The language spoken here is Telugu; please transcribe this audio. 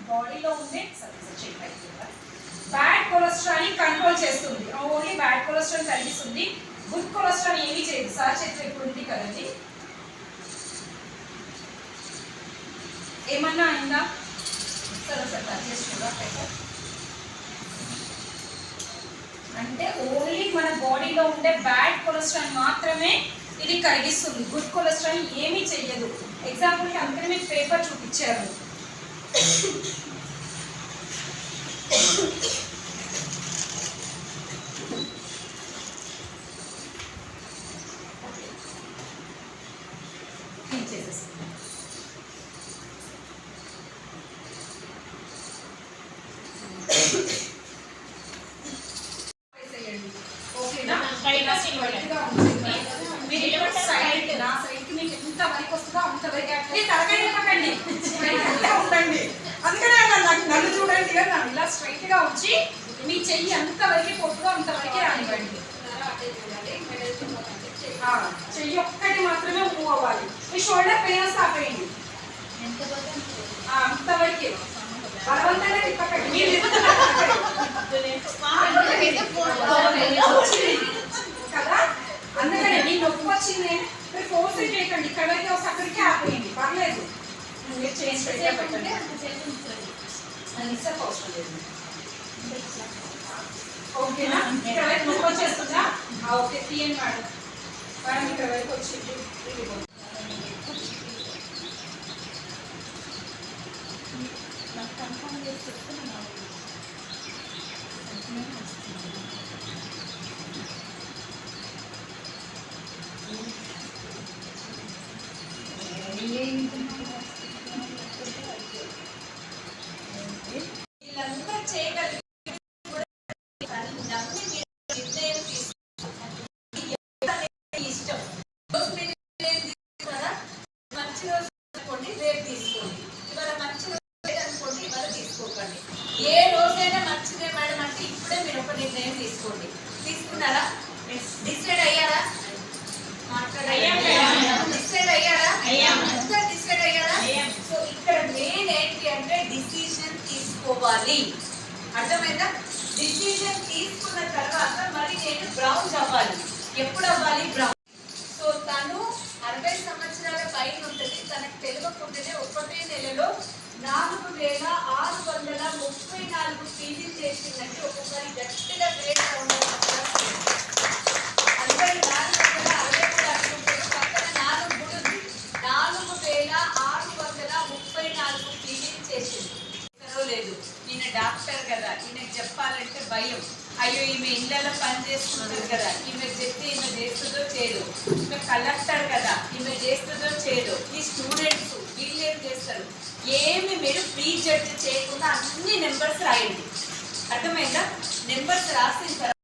బాడీలో ఉండే బ్యాడ్ కొలెస్ట్రాల్ కంట్రోల్ చేస్తుంది. ఓన్లీ బ్యాడ్ కొలెస్ట్రాల్ తగ్గిస్తుంది, గుడ్ కొలెస్ట్రాల్ ఏమీ చేయదు. సార్ చెట్టు ఇప్పుడు ఉంది కదండి. ఏమన్నా అయిందా? సరే సార్ చేసుకుందా అంటే ఓన్లీ మన బాడీలో ఉండే బ్యాడ్ కొలెస్ట్రాల్ మాత్రమే ఇది కరిగిస్తుంది, గుడ్ కొలెస్ట్రాల్ ఏమీ చెయ్యదు. ఎగ్జాంపుల్కి అందుకని మీకు పేపర్ చూపించారు. నన్ను చూడండి, నన్ను ఇలా స్ట్రైట్ గా ఉంచి మీ చెయ్యి అంతవరకు పొట్టుగా అంతవరకే రానివ్వండి. చెయ్యి ఒక్కటి మాత్రమే మూవ్ అవ్వాలి. మీ షోల్డర్ పెయిన్ ఆపేయండి అంతవరకే. బలవంతంగా తిప్పకండి కదా. అందుకనే మీ నొప్పి వచ్చింది మీరు ఫోర్స్ చేయకండి, ఇక్కడ వరకు వస్తే అక్కడికి ఆపేయండి, పర్లేదు. మీరు చేంజ్ పెట్టండి, అవసరం లేదు. ఓకేనా? ఇక్కడ వరకు నొప్పి వచ్చేస్తుందా? ఓకే తీయండి మేడం. మేడం ఇక్కడ వరకు వచ్చింది. వీళ్ళంతా చేయగలిగి ఇష్టం. మంచి రోజు అనుకోండి, రేపు తీసుకోండి. ఇవాళ మంచి రోజు అనుకోండి, ఇవాళ తీసుకోకండి. ఏ రోజైనా మంచిదే మేడం అంటే ఇప్పుడే మీరు ఒక నిర్ణయం తీసుకోండి. తీసుకున్నారా? డిసైడ్ అయ్యారా? డిసైడ్ అయ్యారా? అంతా డిసైడ్ అయ్యారా? సో ఇక్కడ మెయిన్ ఏంటి అంటే డిసిజన్ తీసుకోవాలి. అర్థమైందా? డిసిజన్ తీసుకున్న తర్వాత మరి నేను బ్రౌన్ అవ్వాలి. ఎప్పుడు అవ్వాలి? బ్రౌన్. సో తను 60 సంవత్సరాల పైన ఉంటుంది. తనకు తెలియకుండానే ఒకటే నెలలో 4634 పీజీ చేసిందంటే ఒక్కొక్కరి గట్టిగా గ్రేట్ ఉండదు. 64 అనుకుంటే పక్కన 4 కూడా ఉంది. 4634 పీజీ చేసింది. లేదు, ఈయన డాక్టర్ కదా, ఈయనకు చెప్పాలంటే భయం. అయ్యో ఈమె ఇళ్ళలో పని చేస్తుంది కదా, ఈమె చెప్తే ఈమె చేస్తుందో చేయదు. ఈమె కలెక్టర్ కదా, ఈమె చేస్తుందో చేయదు. ఈ స్టూడెంట్స్ వీళ్ళు ఏం చేస్తారు? ఏమి మీరు ప్రీ జడ్జ్ చేయకుండా అన్ని నెంబర్స్ రాయండి. అర్థమైందా? నెంబర్స్ రాసిన తర్వాత